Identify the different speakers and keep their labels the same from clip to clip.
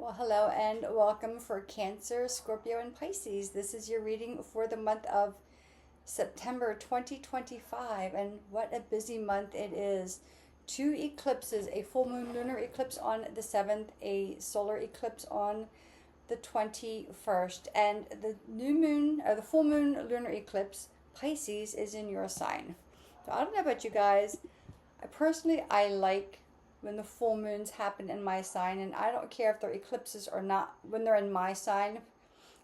Speaker 1: Well, hello and welcome for Cancer, Scorpio, and Pisces. This is your reading for the month of September 2025, and what a busy month it is. Two eclipses, a full moon lunar eclipse on the 7th, a solar eclipse on the 21st, and the new moon, or the full moon lunar eclipse, Pisces, is in your sign. So I don't know about you guys. I like when the full moons happen in my sign, and I don't care if they're eclipses or not. When they're in my sign,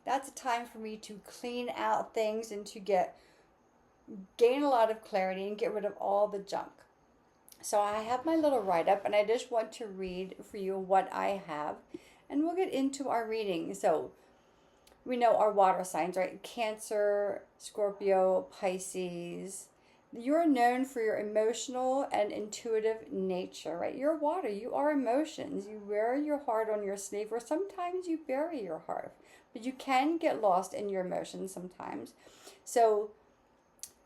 Speaker 1: that's a time for me to clean out things and to gain a lot of clarity and get rid of all the junk. So I have my little write-up, and I just want to read for you what I have, and we'll get into our reading. So we know our water signs, right? Cancer, Scorpio, Pisces. You're known for your emotional and intuitive nature, right? You're water. You are emotions. You wear your heart on your sleeve, or sometimes you bury your heart. But you can get lost in your emotions sometimes. So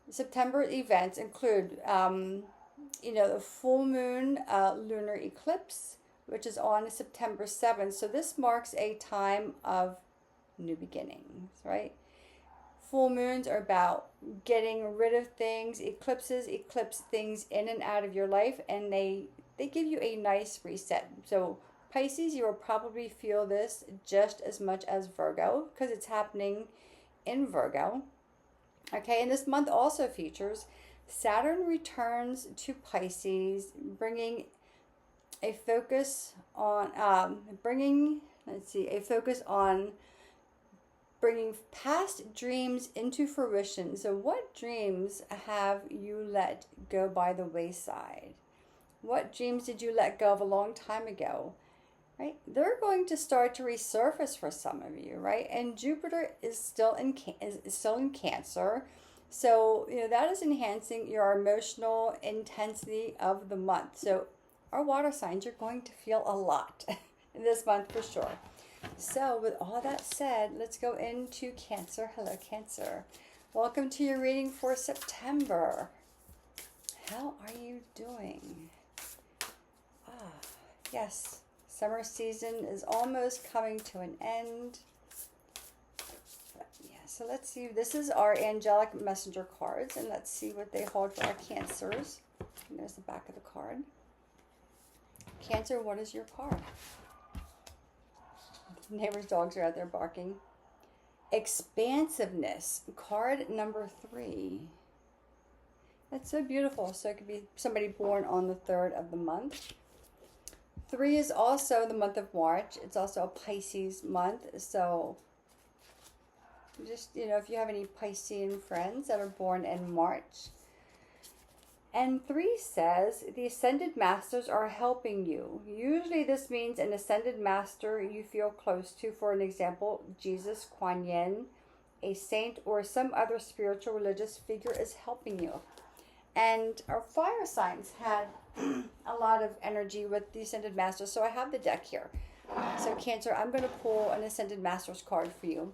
Speaker 1: September events include, the full moon lunar eclipse, which is on September 7th. So this marks a time of new beginnings, right? Full moons are about getting rid of things. Eclipses eclipse things in and out of your life, and they give you a nice reset. So Pisces, you will probably feel this just as much as Virgo, because it's happening in Virgo. Okay, and this month also features Saturn returns to Pisces, bringing a focus on bringing past dreams into fruition. So what dreams have you let go by the wayside? What dreams did you let go of a long time ago? Right? They're going to start to resurface for some of you, right? And Jupiter is still in Cancer. So, that is enhancing your emotional intensity of the month. So, our water signs, you're going to feel a lot in this month for sure. So with all that said, let's go into Cancer. Hello, Cancer. Welcome to your reading for September. How are you doing? Yes, summer season is almost coming to an end. But yeah, so let's see. This is our angelic messenger cards, and let's see what they hold for our Cancers. And there's the back of the card. Cancer, what is your card? Neighbor's dogs are out there barking. Expansiveness, card number 3. That's so beautiful. So it could be somebody born on the 3rd of the month. 3 is also the month of March. It's also a Pisces month. So just, if you have any Piscean friends that are born in March. And 3 says, the ascended masters are helping you. Usually this means an ascended master you feel close to. For an example, Jesus, Kuan Yin, a saint, or some other spiritual religious figure is helping you. And our fire signs had a lot of energy with the ascended masters. So I have the deck here. So Cancer, I'm going to pull an ascended master's card for you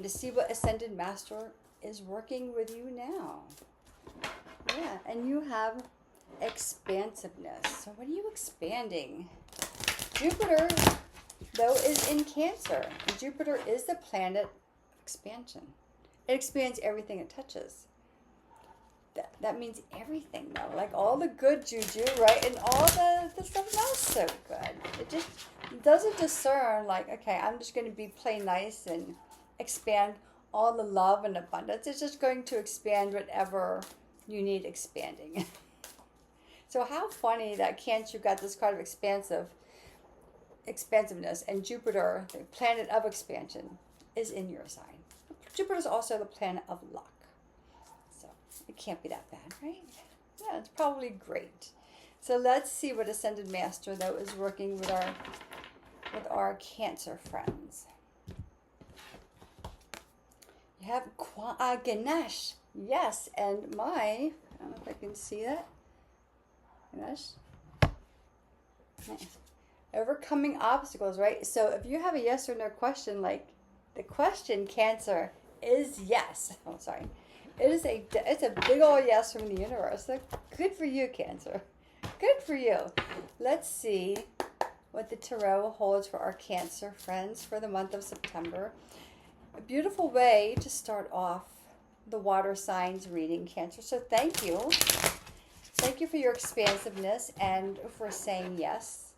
Speaker 1: to see what ascended master is working with you now. Yeah, and you have expansiveness. So what are you expanding? Jupiter, though, is in Cancer. And Jupiter is the planet of expansion. It expands everything it touches. That means everything, though. Like all the good juju, right? And all the stuff not so good. It just doesn't discern, like, okay, I'm just going to be plain nice and expand all the love and abundance. It's just going to expand whatever you need expanding. So how funny that Cancer got this card of expansiveness, and Jupiter, the planet of expansion, is in your sign. Jupiter is also the planet of luck. So it can't be that bad, right? Yeah, it's probably great. So let's see what Ascended Master, though, is working with our Cancer friends. You have Ganesh. Yes, and I don't know if I can see that. Ganesh. Nice. Overcoming obstacles, right? So if you have a yes or no question, like the question, Cancer, is yes. Oh, sorry. It's a big old yes from the universe. So good for you, Cancer. Good for you. Let's see what the Tarot holds for our Cancer friends for the month of September. A beautiful way to start off the water signs reading, Cancer. So thank you. Thank you for your expansiveness and for saying yes.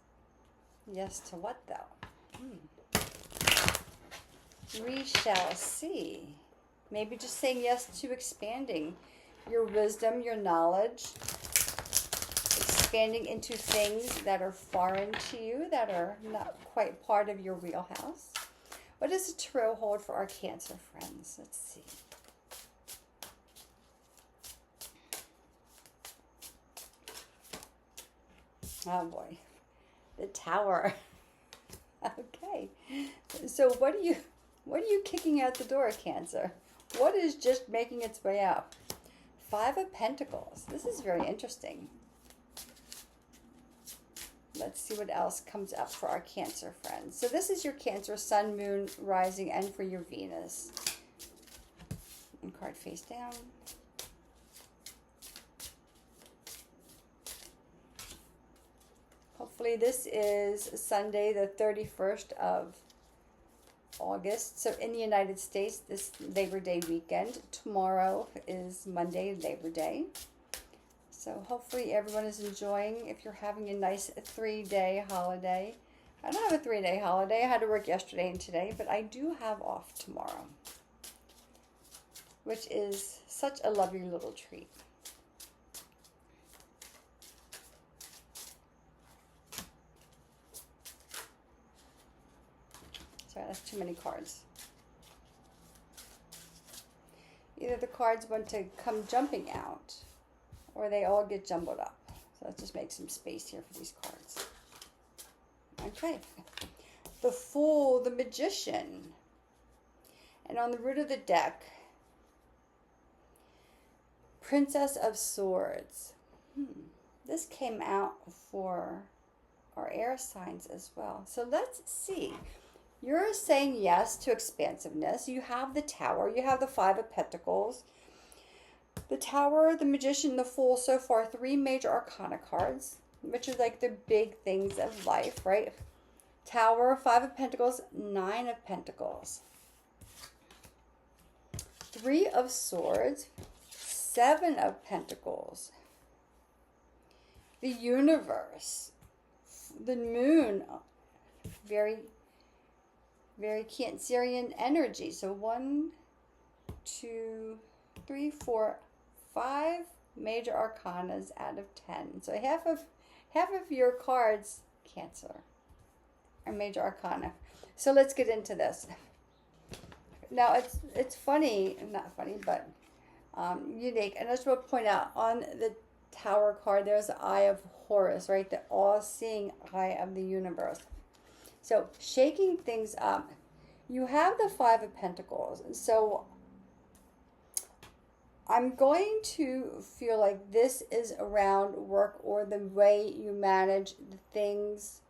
Speaker 1: Yes to what, though? We shall see. Maybe just saying yes to expanding your wisdom, your knowledge, expanding into things that are foreign to you, that are not quite part of your wheelhouse. What does the Tarot hold for our Cancer friends? Let's see. Oh boy, the Tower. Okay, so what are you kicking out the door, Cancer? What is just making its way out? Five of Pentacles. This is very interesting. Let's see what else comes up for our Cancer friends. So this is your Cancer Sun, Moon, Rising, and for your Venus. And card face down. Hopefully this is Sunday, the 31st of August. So in the United States, this Labor Day weekend. Tomorrow is Monday, Labor Day. So hopefully everyone is enjoying. If you're having a nice 3-day holiday. I don't have a 3-day holiday. I had to work yesterday and today, but I do have off tomorrow, which is such a lovely little treat. Sorry, that's too many cards. Either the cards want to come jumping out, or they all get jumbled up. So let's just make some space here for these cards. Okay. The Fool, the Magician. And on the root of the deck, Princess of Swords. This came out for our air signs as well. So let's see. You're saying yes to expansiveness. You have the Tower. You have the Five of Pentacles. The Tower, the Magician, the Fool. So far, 3 major arcana cards, which are like the big things of life, right? Tower, 5 of Pentacles, 9 of Pentacles. 3 of Swords, 7 of Pentacles. The Universe. The Moon. Very Cancerian energy. So 1, 2, 3, 4, 5 major arcanas out of 10. So half of your cards, Cancer, are major arcana. So let's get into this. Now it's funny, not funny, but unique. And I just want to point out on the Tower card, there's the Eye of Horus, right? The all-seeing eye of the universe. So shaking things up. You have the 5 of Pentacles. So I'm going to feel like this is around work or the way you manage the things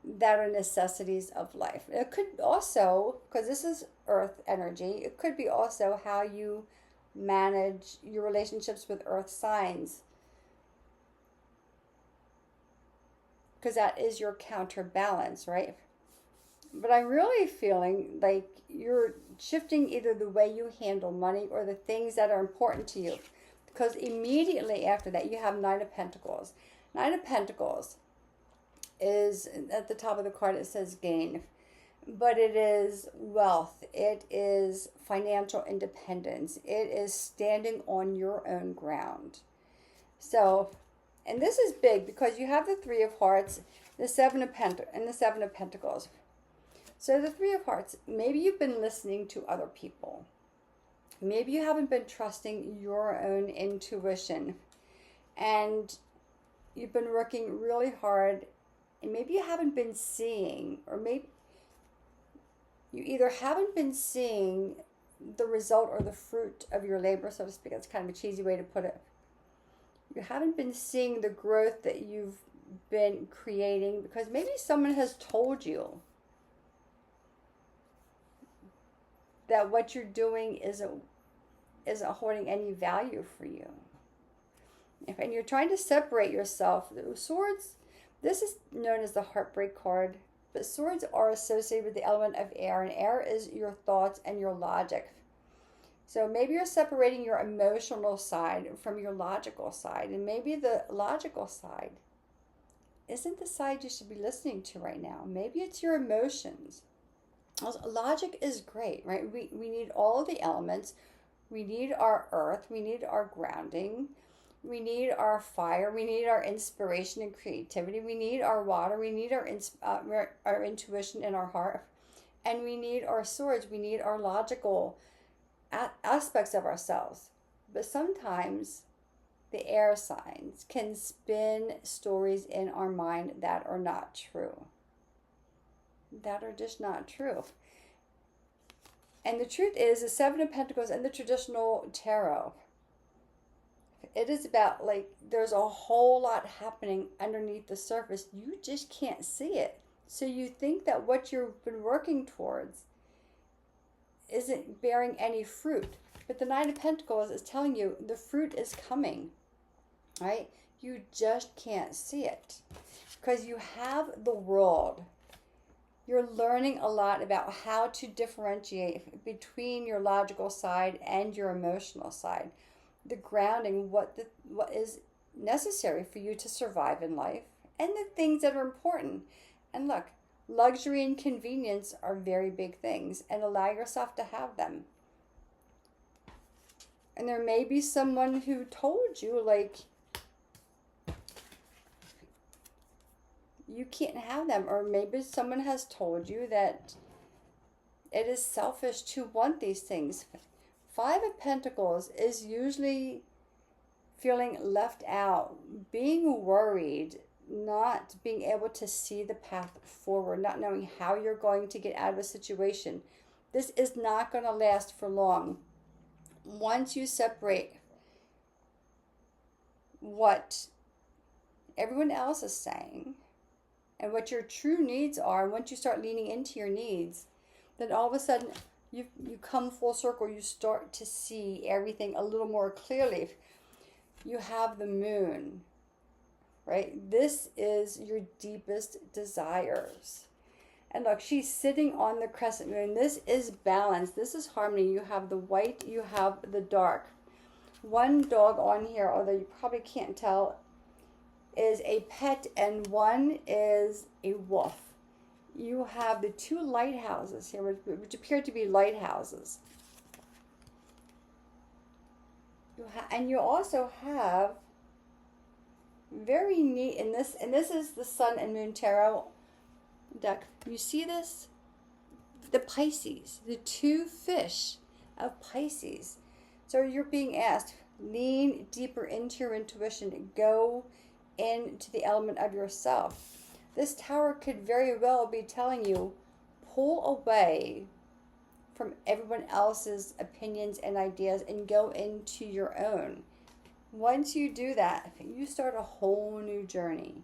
Speaker 1: that are necessities of life. It could also, because this is earth energy, it could be also how you manage your relationships with earth signs, because that is your counterbalance, right? But I'm really feeling like you're shifting either the way you handle money or the things that are important to you, because immediately after that you have 9 of Pentacles. 9 of Pentacles is at the top of the card. It says gain, but it is wealth, it is financial independence, it is standing on your own ground. So, and this is big because you have the 3 of Hearts, the 7 of Pentacles, and the 7 of Pentacles. So the 3 of Hearts, maybe you've been listening to other people. Maybe you haven't been trusting your own intuition, and you've been working really hard, and maybe you haven't been seeing, or maybe you either haven't been seeing the result or the fruit of your labor, so to speak. That's kind of a cheesy way to put it. You haven't been seeing the growth that you've been creating because maybe someone has told you that what you're doing isn't holding any value for you. And you're trying to separate yourself. The This is known as the heartbreak card, but swords are associated with the element of air, and air is your thoughts and your logic. So maybe you're separating your emotional side from your logical side, and maybe the logical side isn't the side you should be listening to right now. Maybe it's your emotions. Logic is great, right? We need all of the elements. We need our earth. We need our grounding. We need our fire. We need our inspiration and creativity. We need our water. We need our intuition in our heart. And we need our swords. We need our logical aspects of ourselves. But sometimes the air signs can spin stories in our mind that are not true. That are just not true. And the truth is, the Seven of Pentacles in the traditional tarot, it is about, like, there's a whole lot happening underneath the surface. You just can't see it. So you think that what you've been working towards isn't bearing any fruit. But the Nine of Pentacles is telling you the fruit is coming, right? You just can't see it because you have the world. You're learning a lot about how to differentiate between your logical side and your emotional side. The grounding, what is necessary for you to survive in life, and the things that are important. And look, luxury and convenience are very big things, and allow yourself to have them. And there may be someone who told you, like, you can't have them, or maybe someone has told you that it is selfish to want these things. Five of Pentacles is usually feeling left out, being worried, not being able to see the path forward, not knowing how you're going to get out of a situation. This is not going to last for long. Once you separate what everyone else is saying and what your true needs are, and once you start leaning into your needs, then all of a sudden you come full circle. You start to see everything a little more clearly. You have the moon, right? This is your deepest desires. And look, she's sitting on the crescent moon. This is balance. This is harmony. You have the white, you have the dark. One dog on here, although you probably can't tell, is a pet, and one is a wolf. You have the two lighthouses here, which appear to be lighthouses. And you also have very neat in this, and this is the Sun and Moon Tarot deck. You see this? The Pisces, the two fish of Pisces. So you're being asked, lean deeper into your intuition, go into the element of yourself. This tower could very well be telling you, pull away from everyone else's opinions and ideas and go into your own. Once you do that, you start a whole new journey.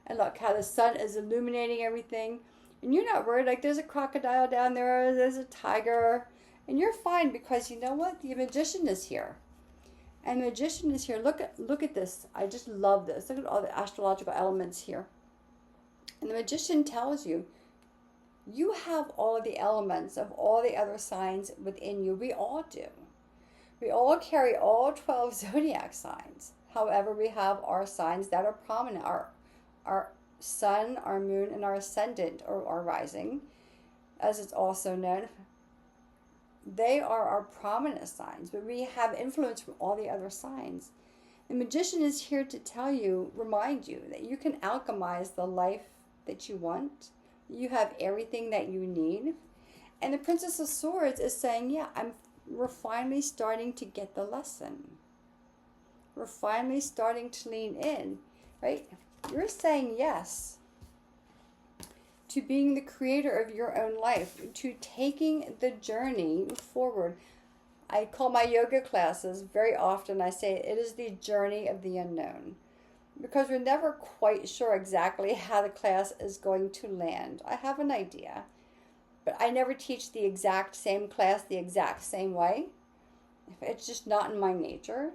Speaker 1: And look how the sun is illuminating everything. And you're not worried, like there's a crocodile down there, there's a tiger. And you're fine because you know what? The magician is here. And the magician is here. Look at this. I just love this. Look at all the astrological elements here. And the magician tells you, you have all of the elements of all the other signs within you. We all do. We all carry all 12 zodiac signs. However, we have our signs that are prominent. Our sun, our moon, and our ascendant, or our rising, as it's also known. They are our prominent signs, but we have influence from all the other signs. The magician is here to tell you, remind you, that you can alchemize the life that you want. You have everything that you need. And the Princess of Swords is saying, yeah, we're finally starting to get the lesson. We're finally starting to lean in, right? You're saying yes to being the creator of your own life, to taking the journey forward. I call my yoga classes, very often I say it is the journey of the unknown, because we're never quite sure exactly how the class is going to land. I have an idea, but I never teach the exact same class the exact same way. It's just not in my nature.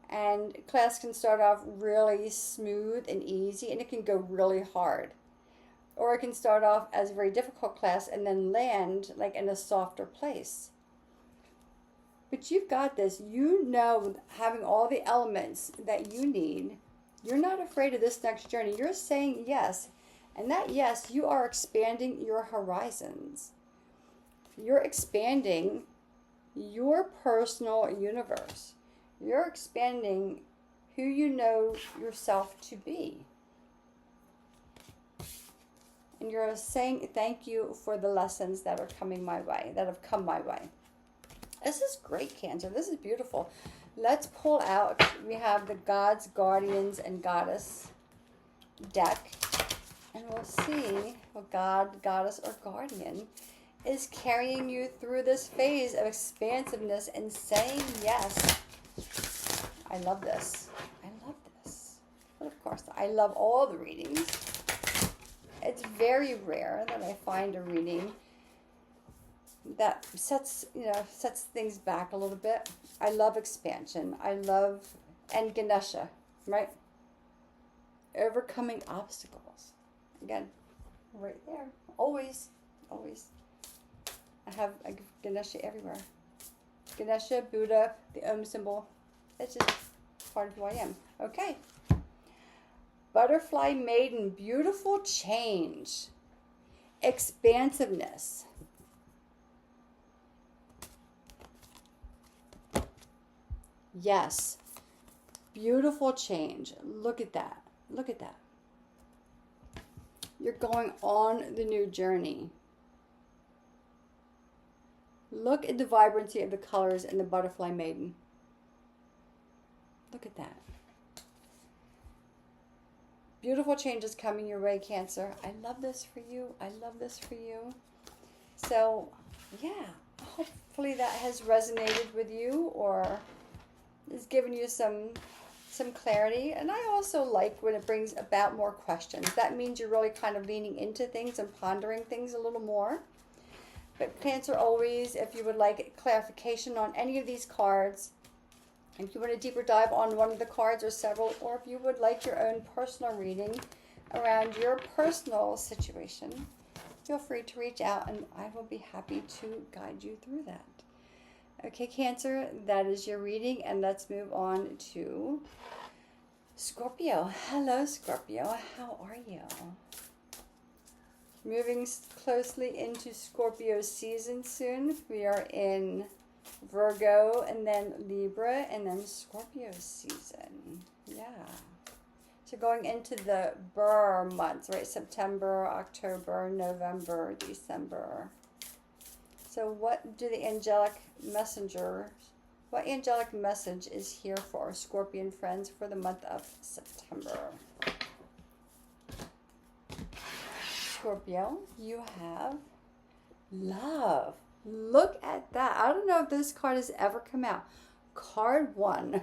Speaker 1: And class can start off really smooth and easy, and it can go really hard. Or it can start off as a very difficult class and then land like in a softer place. But you've got this. You know, having all the elements that you need. You're not afraid of this next journey. You're saying yes. And that yes, you are expanding your horizons. You're expanding your personal universe. You're expanding who you know yourself to be. And you're saying thank you for the lessons that are coming my way, that have come my way. This is great, Cancer. This is beautiful. Let's pull out. We have the Gods, Guardians, and Goddess deck. And we'll see what God, Goddess, or Guardian is carrying you through this phase of expansiveness and saying yes. I love this. I love this. But of course, I love all the readings. It's very rare that I find a reading that sets things back a little bit. I love expansion. I love, and Ganesha, right? Overcoming obstacles. Again, right there. Always, always. I have a Ganesha everywhere. Ganesha, Buddha, the Om symbol. It's just part of who I am. Okay. Butterfly Maiden, beautiful change. Expansiveness. Yes. Beautiful change. Look at that. Look at that. You're going on the new journey. Look at the vibrancy of the colors in the Butterfly Maiden. Look at that. Beautiful changes coming your way, Cancer. I love this for you. I love this for you. So, yeah, hopefully that has resonated with you or is giving you some clarity. And I also like when it brings about more questions. That means you're really kind of leaning into things and pondering things a little more. But Cancer, always, if you would like clarification on any of these cards, if you want a deeper dive on one of the cards or several, or if you would like your own personal reading around your personal situation, feel free to reach out and I will be happy to guide you through that. Okay, Cancer, that is your reading, and let's move on to Scorpio. Hello, Scorpio. How are you? Moving closely into Scorpio season soon. We are in Virgo, and then Libra, and then Scorpio season. Yeah. So going into the Burr months, right? September, October, November, December. So what do the angelic messengers, what angelic message is here for our Scorpion friends for the month of September? Scorpio, you have love. Look at that. I don't know if this card has ever come out. Card 1.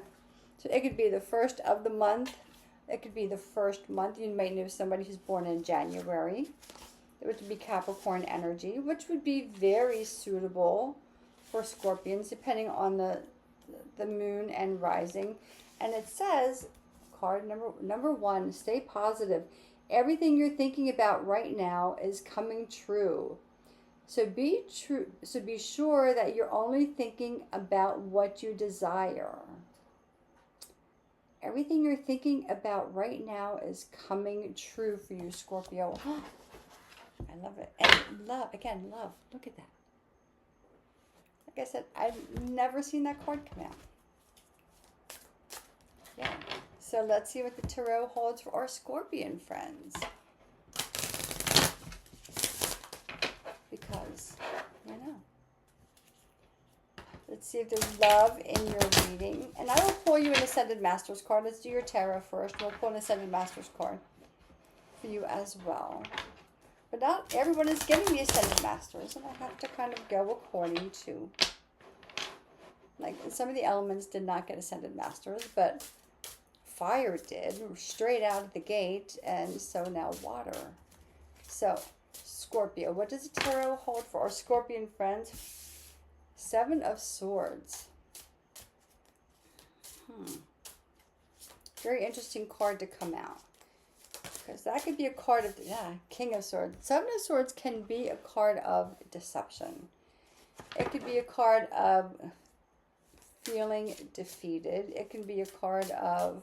Speaker 1: So it could be the first of the month. It could be the first month. You might know somebody who's born in January. It would be Capricorn energy, which would be very suitable for Scorpions, depending on the moon and rising. And it says, card number 1, stay positive. Everything you're thinking about right now is coming true. So be sure that you're only thinking about what you desire. Everything you're thinking about right now is coming true for you, Scorpio. I love it. And love, again, love. Look at that. Like I said, I've never seen that card come out. Yeah. So let's see what the tarot holds for our Scorpion friends. Because, I know. Let's see if there's love in your reading. And I will pull you an Ascended Masters card. Let's do your tarot first. We'll pull an Ascended Masters card for you as well. But not everyone is getting the Ascended Masters. And I have to kind of go according to. Like, some of the elements did not get Ascended Masters. But fire did. Straight out of the gate. And so now water. So, Scorpio, what does the tarot hold for our Scorpion friends? 7 of Swords. Very interesting card to come out. Because that could be a card of, King of Swords. Seven of Swords can be a card of deception. It could be a card of feeling defeated. It can be a card of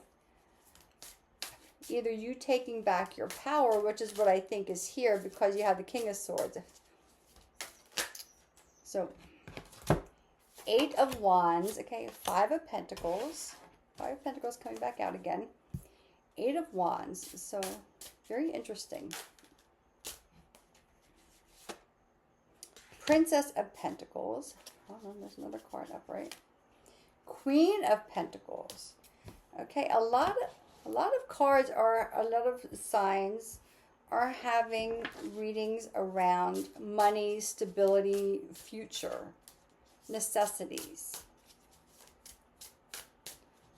Speaker 1: either you taking back your power, which is what I think is here because you have the King of Swords. So, Eight of Wands, okay, Five of Pentacles. Five of Pentacles coming back out again. Eight of Wands, so very interesting. Princess of Pentacles. Oh, no, there's another card up, right? Queen of Pentacles. Okay, a lot of cards are, a lot of signs are having readings around money, stability, future, necessities.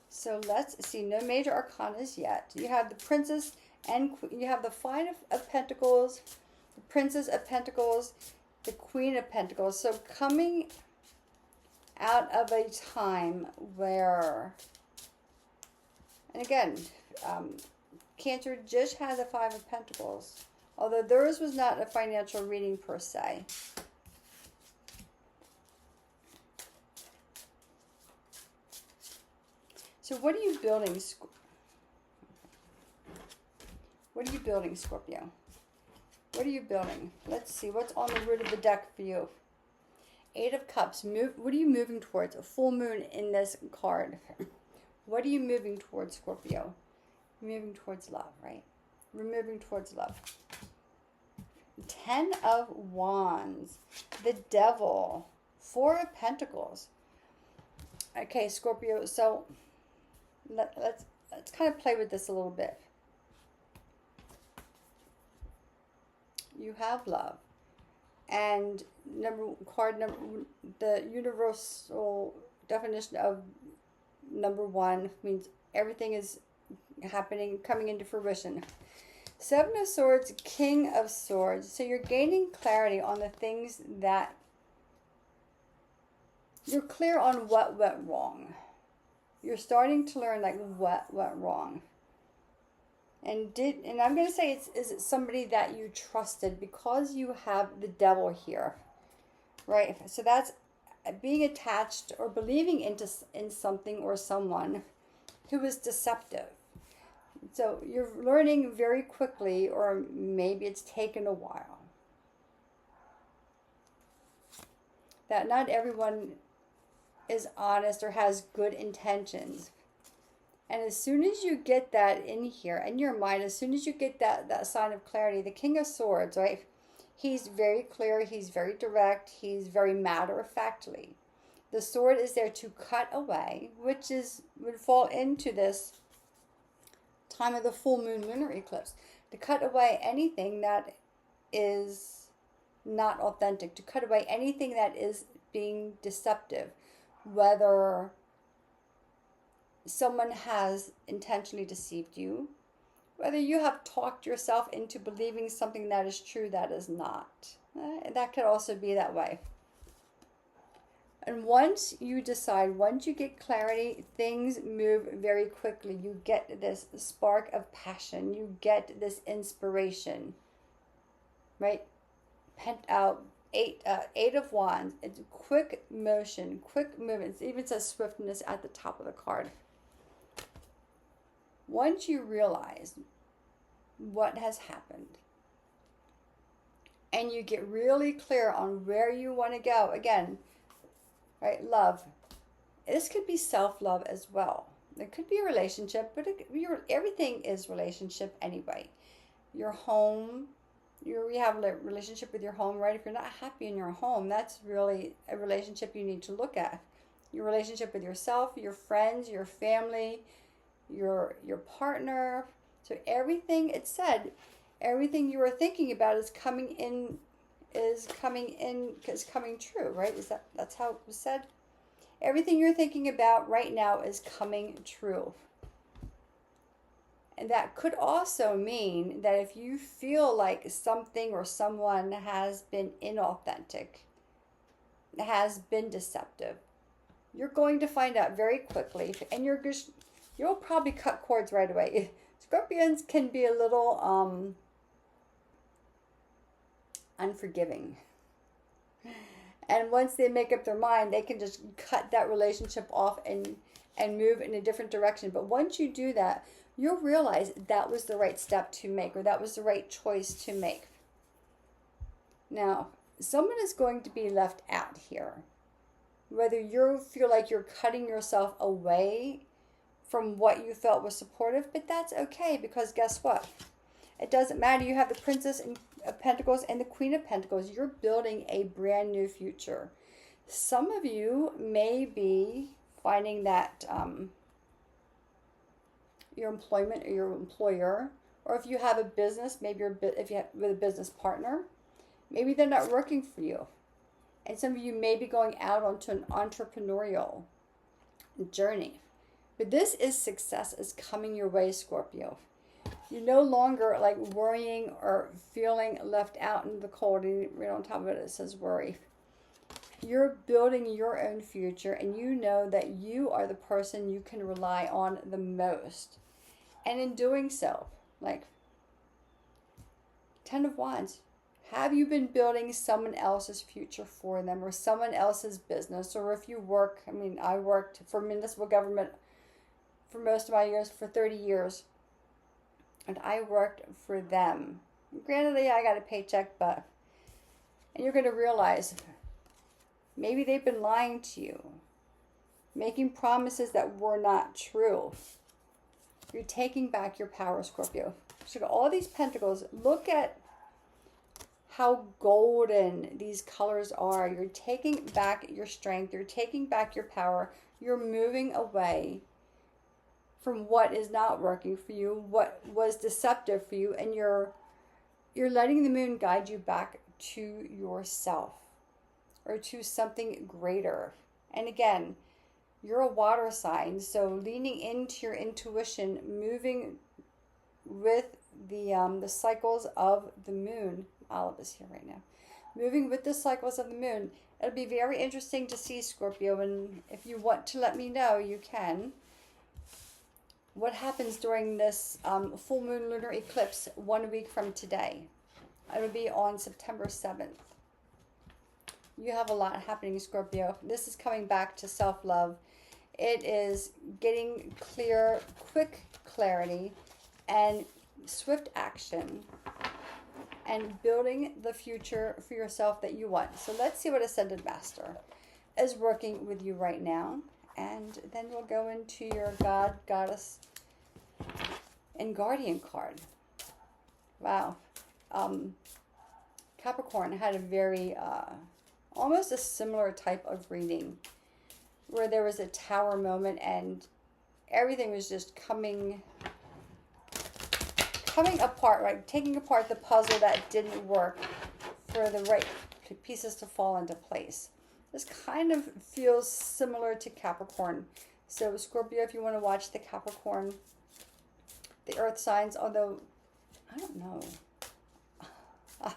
Speaker 1: So let's see, no major arcanas yet. You have the Princess and you have the Five of Pentacles, the Princess of Pentacles, the Queen of Pentacles. So coming out of a time where, and again, Cancer just has a Five of Pentacles, although theirs was not a financial reading per se. So what are you building? What are you building, Scorpio? What are you building? Let's see. What's on the root of the deck for you? Eight of Cups. What are you moving towards? A full moon in this card. What are you moving towards, Scorpio? You're moving towards love, right? We're moving towards love. Ten of Wands. The Devil. Four of Pentacles. Okay, Scorpio. So let's kind of play with this a little bit. You have love, and the universal definition of number one means everything is happening, coming into fruition. Seven of Swords, King of Swords. So you're gaining clarity on the things that you're clear on what went wrong. You're starting to learn like what went wrong. And I'm going to say is it somebody that you trusted because you have the Devil here, right? So that's being attached or believing in something or someone who is deceptive. So you're learning very quickly, or maybe it's taken a while, that not everyone is honest or has good intentions. And as soon as you get that in here, in your mind, as soon as you get that sign of clarity, the King of Swords, right? He's very clear, he's very direct, he's very matter-of-factly. The sword is there to cut away, which would fall into this time of the full moon lunar eclipse, to cut away anything that is not authentic, to cut away anything that is being deceptive, whether someone has intentionally deceived you, whether you have talked yourself into believing something that is true that is not. That could also be that way. And once you decide, once you get clarity, things move very quickly. You get this spark of passion. You get this inspiration, right? Eight of Wands. It's quick motion, quick movements. It even says swiftness at the top of the card. Once you realize what has happened and you get really clear on where you want to go, again, right, love. This could be self-love as well. It could be a relationship, but everything is relationship anyway. Your home, you have a relationship with your home, right? If you're not happy in your home, that's really a relationship you need to look at. Your relationship with yourself, your friends, your family, your partner. So everything it said, everything you were thinking about is coming true, right? That's how it was said? Everything you're thinking about right now is coming true. And that could also mean that if you feel like something or someone has been inauthentic, has been deceptive, you're going to find out very quickly, and you're you'll probably cut cords right away. Scorpions can be a little unforgiving. And once they make up their mind, they can just cut that relationship off and move in a different direction. But once you do that, you'll realize that was the right step to make, or that was the right choice to make. Now, someone is going to be left out here. Whether you feel like you're cutting yourself away from what you felt was supportive, but that's okay, because guess what? It doesn't matter. You have the Princess of Pentacles and the Queen of Pentacles. You're building a brand new future. Some of you may be finding that your employment or your employer, or if you have a business, maybe if you have with a business partner, maybe they're not working for you. And some of you may be going out onto an entrepreneurial journey. But this is success is coming your way, Scorpio. You're no longer like worrying or feeling left out in the cold. And right on top of it, it says worry. You're building your own future, and you know that you are the person you can rely on the most. And in doing so, like 10 of Wands, have you been building someone else's future for them, or someone else's business? Or if you work, I mean, I worked for municipal government for most of my years, for 30 years. And I worked for them. Granted, I got a paycheck, but, and you're going to realize maybe they've been lying to you, making promises that were not true. You're taking back your power, Scorpio. So all these pentacles, look at how golden these colors are. You're taking back your strength. You're taking back your power. You're moving away from what is not working for you, what was deceptive for you, and you're letting the moon guide you back to yourself, or to something greater. And again, you're a water sign, so leaning into your intuition, moving with the cycles of the moon. Olive is here right now. Moving with the cycles of the moon. It'll be very interesting to see, Scorpio, and if you want to let me know, you can. What happens during this full moon lunar eclipse 1 week from today. It'll be on September 7th. You have a lot happening, Scorpio. This is coming back to self-love. It is getting clear, quick clarity, and swift action, and building the future for yourself that you want. So let's see what Ascended Master is working with you right now. And then we'll go into your God, Goddess, and Guardian card. Wow. Capricorn had a very, almost a similar type of reading, where there was a tower moment and everything was just coming apart, right? Taking apart the puzzle that didn't work for the right pieces to fall into place. This kind of feels similar to Capricorn. So Scorpio, if you want to watch the Capricorn, the earth signs, although, I don't know.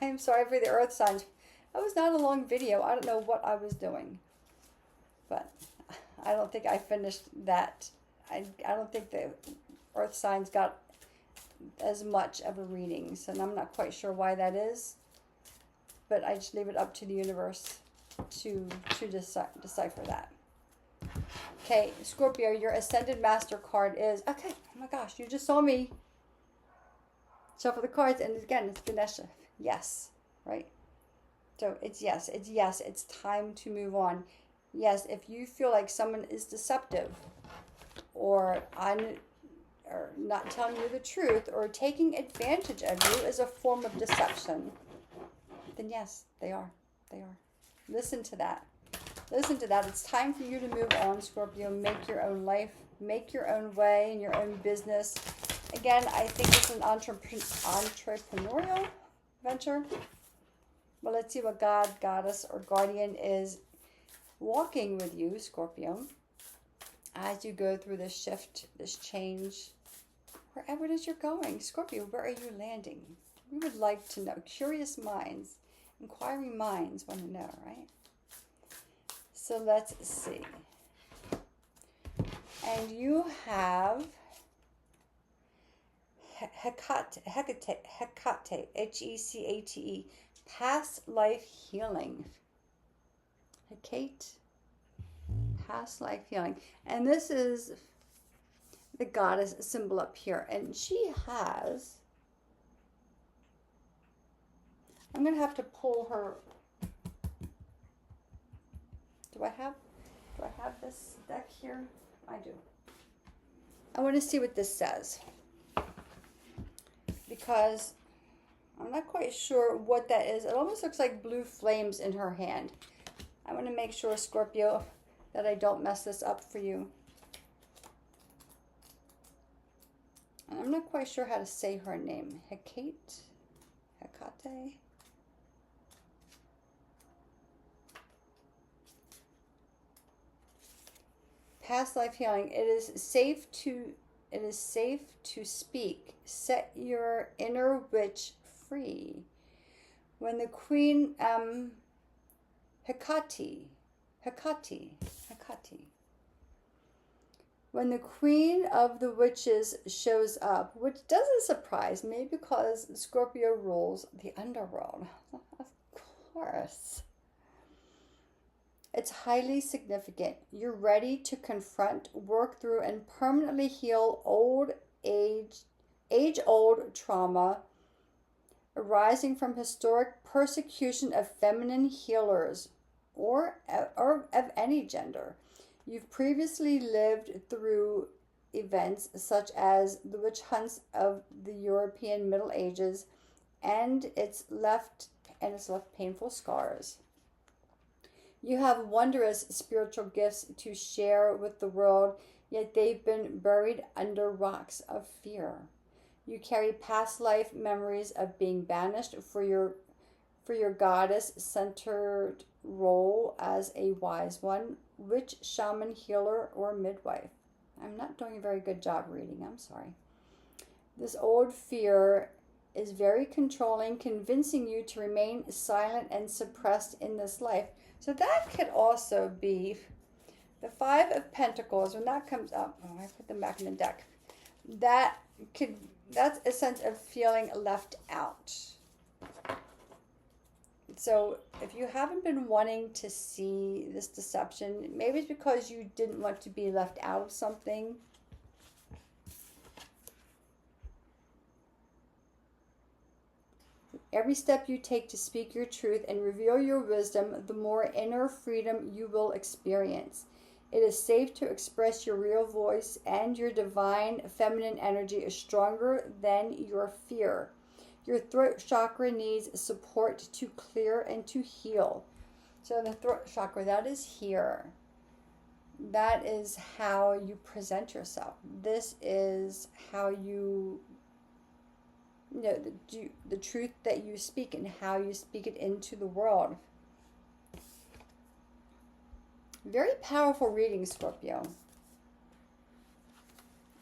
Speaker 1: I'm sorry for the earth signs. That was not a long video. I don't know what I was doing. But I don't think I finished that. I don't think the earth signs got as much of a reading. So I'm not quite sure why that is. But I just leave it up to the universe to decipher that. Okay, Scorpio, your Ascended Master card is, okay, oh my gosh, you just saw me shuffle the cards, and again, it's Ganesha. Yes, right? So it's yes, it's time to move on. Yes, if you feel like someone is deceptive, or not telling you the truth, or taking advantage of you as a form of deception, then yes, they are. Listen to that. Listen to that. It's time for you to move on, Scorpio. Make your own life. Make your own way in your own business. Again, I think it's an entrepreneurial venture. But let's see what God, Goddess, or Guardian is walking with you, Scorpio, as you go through this shift, this change, wherever it is you're going. Scorpio, where are you landing? We would like to know. Curious minds, inquiring minds want to know, right? So let's see. And you have Hecate, Hecate, past life healing. Hecate, past life healing. And this is the goddess symbol up here. And she has, I'm going to have to pull her. Do I have this deck here? I do. I want to see what this says, because I'm not quite sure what that is. It almost looks like blue flames in her hand. I want to make sure, Scorpio, that I don't mess this up for you. And I'm not quite sure how to say her name. Hecate? Hecate? Past life healing. It is safe to speak. Set your inner witch free. When the queen Hecate. When the queen of the witches shows up, which doesn't surprise me because Scorpio rules the underworld. Of course. It's highly significant. You're ready to confront, work through, and permanently heal age-old trauma arising from historic persecution of feminine healers or of any gender. You've previously lived through events such as the witch hunts of the European Middle Ages, and it's left painful scars. You have wondrous spiritual gifts to share with the world, yet they've been buried under rocks of fear. You carry past life memories of being banished for your goddess-centered role as a wise one, witch, shaman, healer, or midwife. I'm not doing a very good job reading. I'm sorry. This old fear is very controlling, convincing you to remain silent and suppressed in this life. So that could also be the Five of Pentacles. When that comes up, oh, I put them back in the deck. That's a sense of feeling left out. So if you haven't been wanting to see this deception, maybe it's because you didn't want to be left out of something. Every step you take to speak your truth and reveal your wisdom, the more inner freedom you will experience. It is safe to express your real voice, and your divine feminine energy is stronger than your fear. Your throat chakra needs support to clear and to heal. So the throat chakra, that is here. That is how you present yourself. This is how you know, the truth that you speak and how you speak it into the world. Very powerful reading, Scorpio.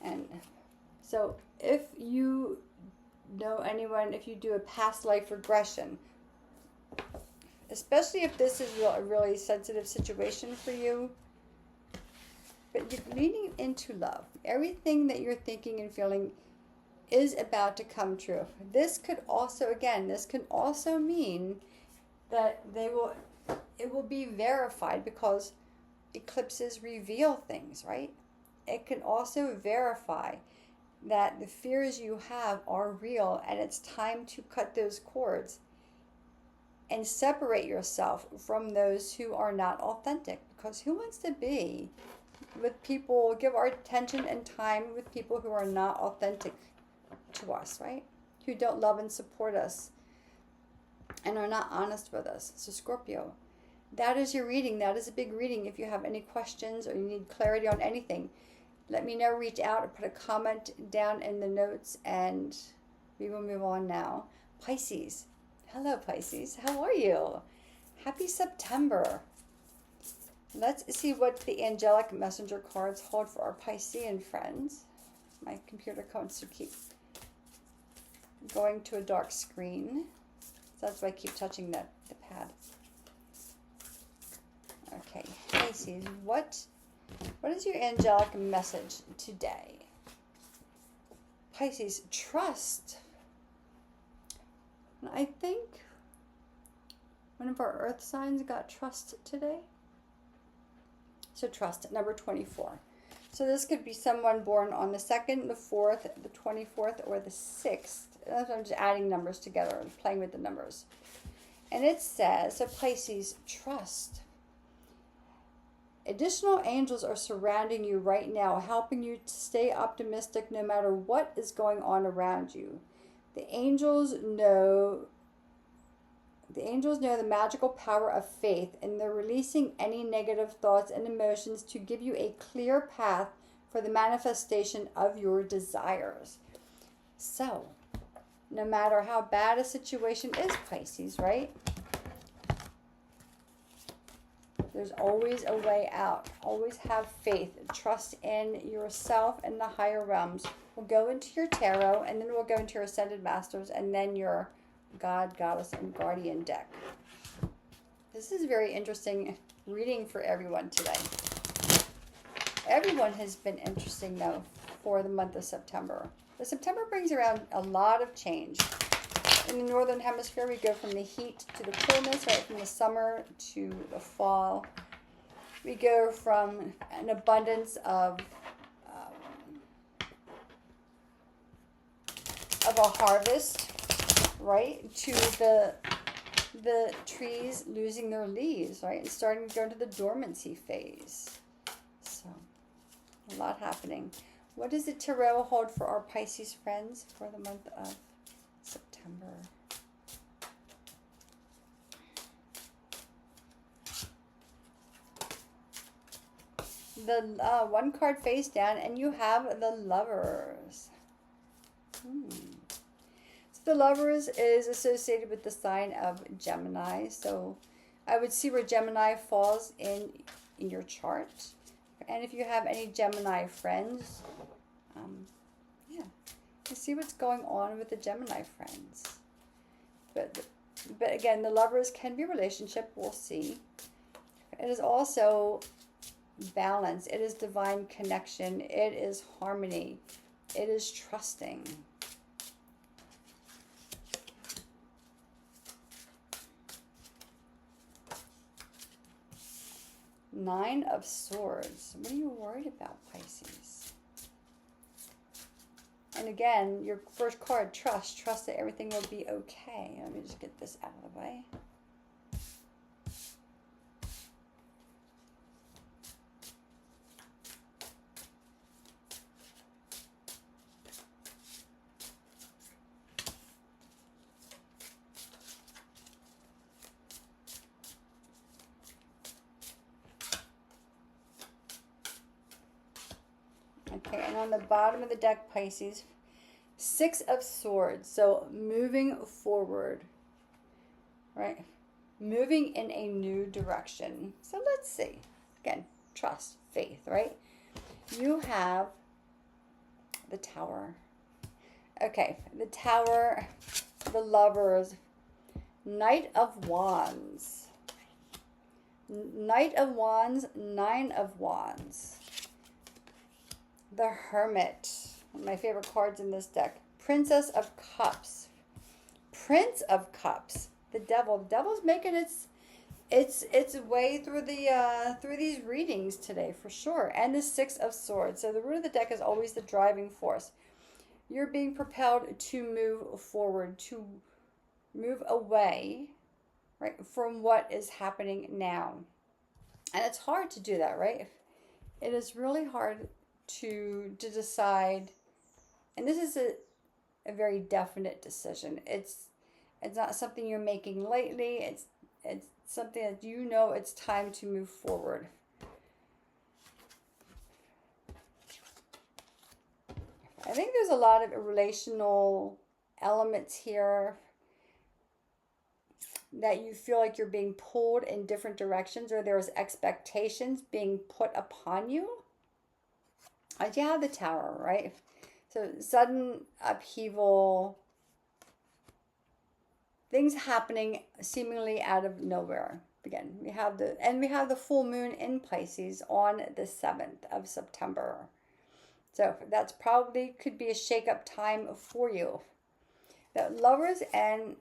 Speaker 1: And so if you know anyone, if you do a past life regression, especially if this is a really sensitive situation for you, but you're leaning into love. Everything that you're thinking and feeling is about to come true. This could also, again, this can also mean that it will be verified, because eclipses reveal things, right? It can also verify that the fears you have are real, and it's time to cut those cords and separate yourself from those who are not authentic. Because who wants to be with people, give our attention and time with people who are not authentic to us, right? Who don't love and support us and are not honest with us. So Scorpio, that is your reading. That is a big reading. If you have any questions or you need clarity on anything, let me know. Reach out or put a comment down in the notes, and we will move on now. Pisces. Hello, Pisces. How are you? Happy September. Let's see what the angelic messenger cards hold for our Piscean friends. My computer wants to keep going to a dark screen. So that's why I keep touching the pad. Okay, Pisces, what What is your angelic message today? Pisces, trust. And I think one of our earth signs got trust today. So trust, number 24. So this could be someone born on the 2nd, the 4th, the 24th, or the 6th. I'm just adding numbers together and playing with the numbers. And it says, so Pisces, trust. Additional angels are surrounding you right now, helping you to stay optimistic no matter what is going on around you. The angels know the magical power of faith, and they're releasing any negative thoughts and emotions to give you a clear path for the manifestation of your desires. So, no matter how bad a situation is, Pisces, right? There's always a way out. Always have faith. Trust in yourself and the higher realms. We'll go into your tarot, and then we'll go into your Ascended Masters, and then your God, Goddess, and Guardian deck. This is a very interesting reading for everyone today. Everyone has been interesting, though, for the month of September. The September brings around a lot of change. In the Northern Hemisphere, we go from the heat to the coolness, right? From the summer to the fall. We go from an abundance of a harvest, right, to the trees losing their leaves, right, and starting to go into the dormancy phase. So, a lot happening. What does the tarot hold for our Pisces friends for the month of September? The one card face down, and you have the Lovers. So the Lovers is associated with the sign of Gemini. So I would see where Gemini falls in your chart. And if you have any Gemini friends, yeah, you see what's going on with the Gemini friends. But again, the Lovers can be a relationship. We'll see. It is also balance. It is divine connection. It is harmony. It is trusting. Nine of Swords. What are you worried about, Pisces? And again, your first card, trust. Trust that everything will be okay. Let me just get this out of the way. Okay, and on the bottom of the deck, Pisces, Six of Swords. So moving forward, right? Moving in a new direction. So let's see. Again, trust, faith, right? You have the Tower. Okay, the Tower, the Lovers, Knight of Wands. Knight of Wands, Nine of Wands. The Hermit, one of my favorite cards in this deck. Princess of Cups. Prince of Cups. The Devil. The Devil's making its way through through these readings today for sure. And the Six of Swords. So the root of the deck is always the driving force. You're being propelled to move forward, to move away, right, from what is happening now. And it's hard to do that, right? It is really hard to decide, and this is a very definite decision. It's not something you're making lightly. It's something that you know it's time to move forward. I think there's a lot of relational elements here that you feel like you're being pulled in different directions, or there's expectations being put upon you. You have the Tower, right? So sudden upheaval, things happening seemingly out of nowhere. Again, we have the full moon in Pisces on the 7th of September. So that's probably could be a shake-up time for you. The Lovers and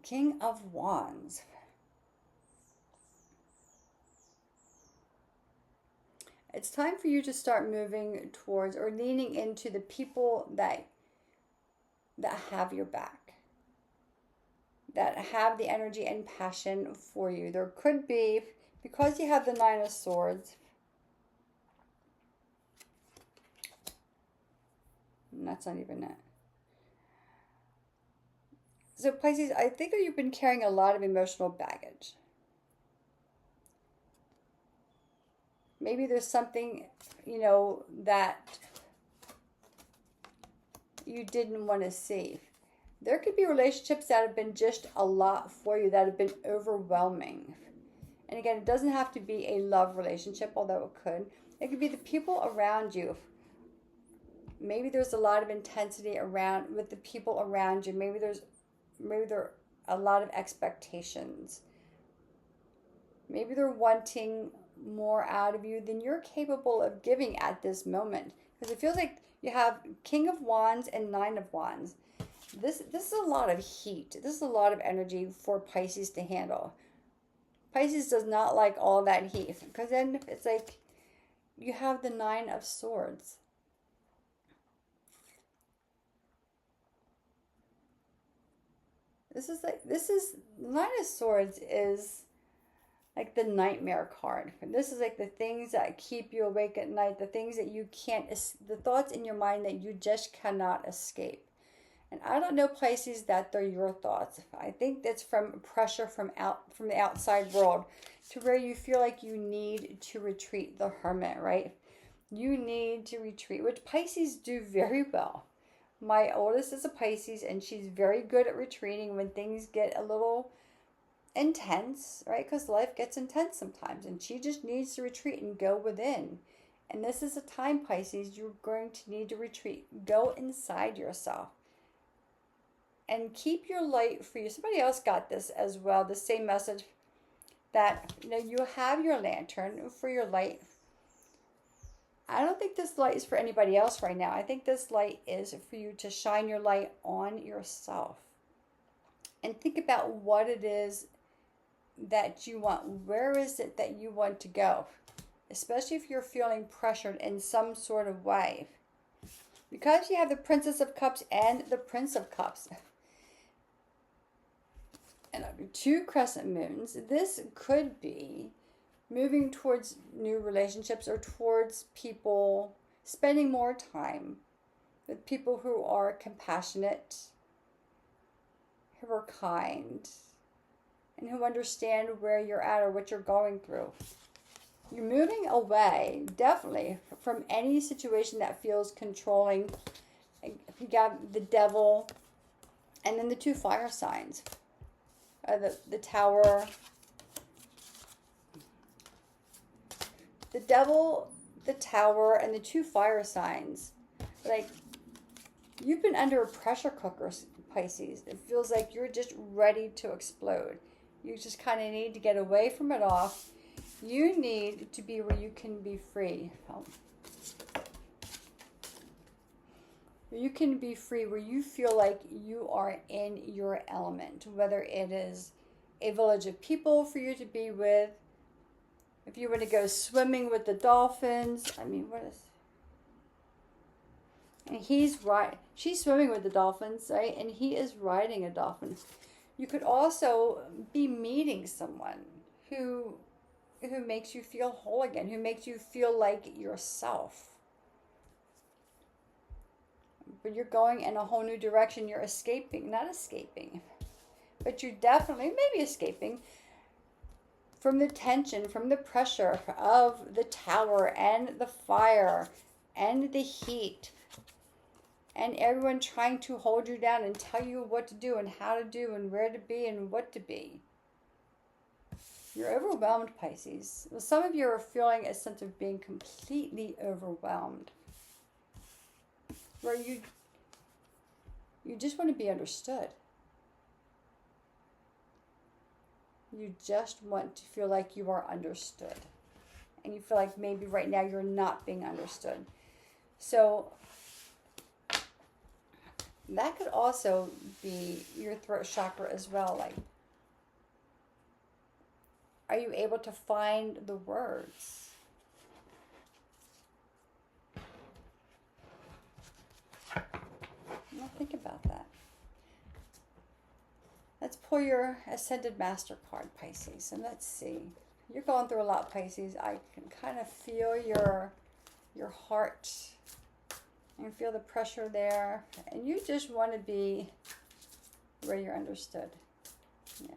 Speaker 1: King of Wands. It's time for you to start moving towards or leaning into the people that have your back, that have the energy and passion for you. There could be, because you have the Nine of Swords, and that's not even it. So Pisces, I think that you've been carrying a lot of emotional baggage. Maybe there's something, that you didn't want to see. There could be relationships that have been just a lot for you, that have been overwhelming. And again, it doesn't have to be a love relationship, although it could. It could be the people around you. Maybe there's a lot of intensity with the people around you. Maybe there are a lot of expectations. Maybe they're wanting more out of you than you're capable of giving at this moment. Because it feels like you have King of Wands and Nine of Wands. This is a lot of heat. This is a lot of energy for Pisces to handle. Pisces does not like all that heat. Because then it's like you have the Nine of Swords. Nine of Swords is like the nightmare card. This is like the things that keep you awake at night, the things that you can't, the thoughts in your mind that you just cannot escape. And I don't know, Pisces, that they're your thoughts. I think that's from pressure from the outside world, to where you feel like you need to retreat, the Hermit, right? You need to retreat, which Pisces do very well. My oldest is a Pisces, and she's very good at retreating when things get a little intense, right? Because life gets intense sometimes, and she just needs to retreat and go within. And this is a time, Pisces, you're going to need to retreat. Go inside yourself and keep your light for you. Somebody else got this as well, the same message, that you have your lantern for your light. I don't think this light is for anybody else right now. I think this light is for you to shine your light on yourself and think about what it is that you want. Where is it that you want to go? Especially if you're feeling pressured in some sort of way. Because you have the Princess of Cups and the Prince of Cups. And two crescent moons. This could be moving towards new relationships, or towards people, spending more time with people who are compassionate, who are kind, and who understand where you're at or what you're going through. You're moving away, definitely, from any situation that feels controlling. You got the Devil, and then the two fire signs. The Tower. The Devil, the Tower, and the two fire signs. Like, you've been under a pressure cooker, Pisces. It feels like you're just ready to explode. You just kind of need to get away from it all. You need to be where you can be free. Where you can be free, where you feel like you are in your element. Whether it is a village of people for you to be with. If you want to go swimming with the dolphins. I mean, what is... And she's swimming with the dolphins, right? And he is riding a dolphin. You could also be meeting someone who makes you feel whole again, who makes you feel like yourself. But you're going in a whole new direction. You're not escaping, but you're definitely maybe escaping from the tension, from the pressure of the Tower and the fire and the heat. And everyone trying to hold you down and tell you what to do and how to do and where to be and what to be. You're overwhelmed, Pisces. Well, some of you are feeling a sense of being completely overwhelmed. Where you just want to be understood. You just want to feel like you are understood. And you feel like maybe right now you're not being understood. So that could also be your throat chakra as well. Like, are you able to find the words? Now think about that. Let's pull your Ascended Master card, Pisces, and let's see. You're going through a lot, Pisces. I can kind of feel your heart. I can feel the pressure there. And you just want to be where you're understood. Yeah.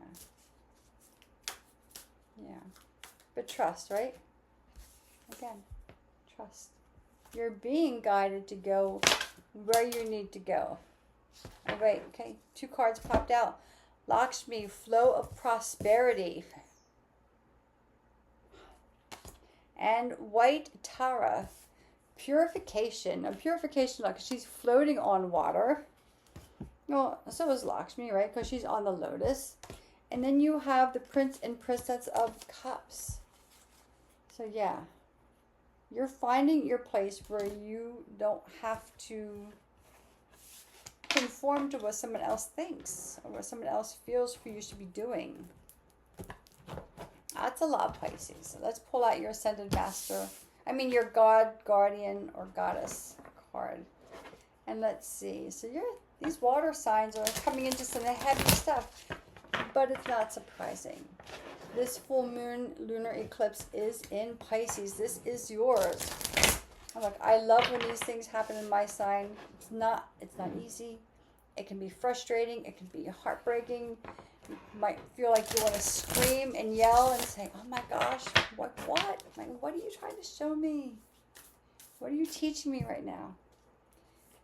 Speaker 1: Yeah. But trust, right? Again, trust. You're being guided to go where you need to go. Oh, wait, okay. 2 cards popped out. Lakshmi, flow of prosperity. And White Tara, purification. A purification, like she's floating on water. Well, so is Lakshmi, right? Because she's on the lotus. And then you have the Prince and Princess of Cups. So yeah, you're finding your place where you don't have to conform to what someone else thinks or what someone else feels for you should be doing. That's a lot, Pisces. So let's pull out your Ascended Master. I mean your God, Guardian, or Goddess card. And let's see. So these water signs are coming into some heavy stuff, but it's not surprising. This full moon lunar eclipse is in Pisces. This is yours. Look, I love when these things happen in my sign. It's not easy. It can be frustrating. It can be heartbreaking. You might feel like you want to scream and yell and say, "Oh my gosh, what? Like, what are you trying to show me? What are you teaching me right now?"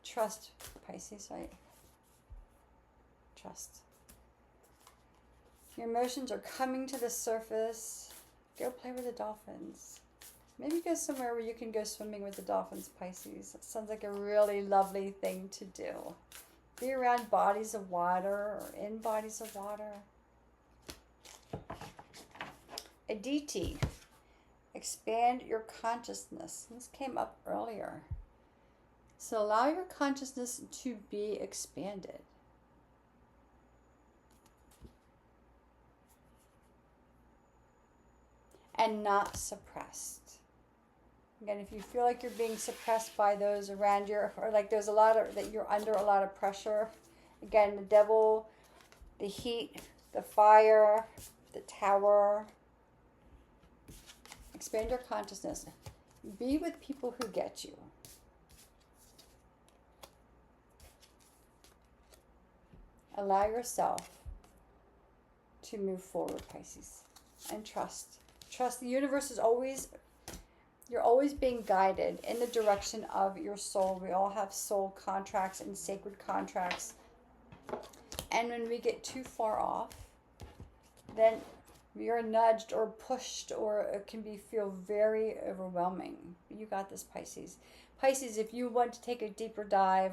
Speaker 1: Trust, Pisces, right? Trust. Your emotions are coming to the surface. Go play with the dolphins. Maybe go somewhere where you can go swimming with the dolphins, Pisces. That sounds like a really lovely thing to do. Be around bodies of water or in bodies of water. Aditi, expand your consciousness. This came up earlier. So allow your consciousness to be expanded. And not suppressed. Again, if you feel like you're being suppressed by those around you, or like there's that you're under a lot of pressure, again, the devil, the heat, the fire, the tower. Expand your consciousness. Be with people who get you. Allow yourself to move forward, Pisces, and trust. Trust the universe is always, you're always being guided in the direction of your soul. We all have soul contracts and sacred contracts. And when we get too far off, then we are nudged or pushed, or it can feel very overwhelming. You got this, Pisces. Pisces, if you want to take a deeper dive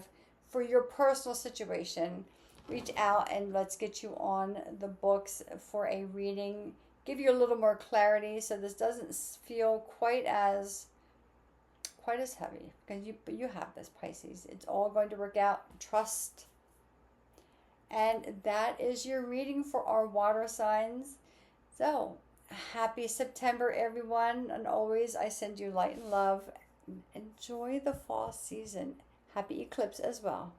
Speaker 1: for your personal situation, reach out and let's get you on the books for a reading. Give you a little more clarity so this doesn't feel quite as heavy, because you have this, Pisces. It's all going to work out. Trust. And that is your reading for our water signs. So happy September, everyone, and always I send you light and love. Enjoy the fall season. Happy eclipse as well.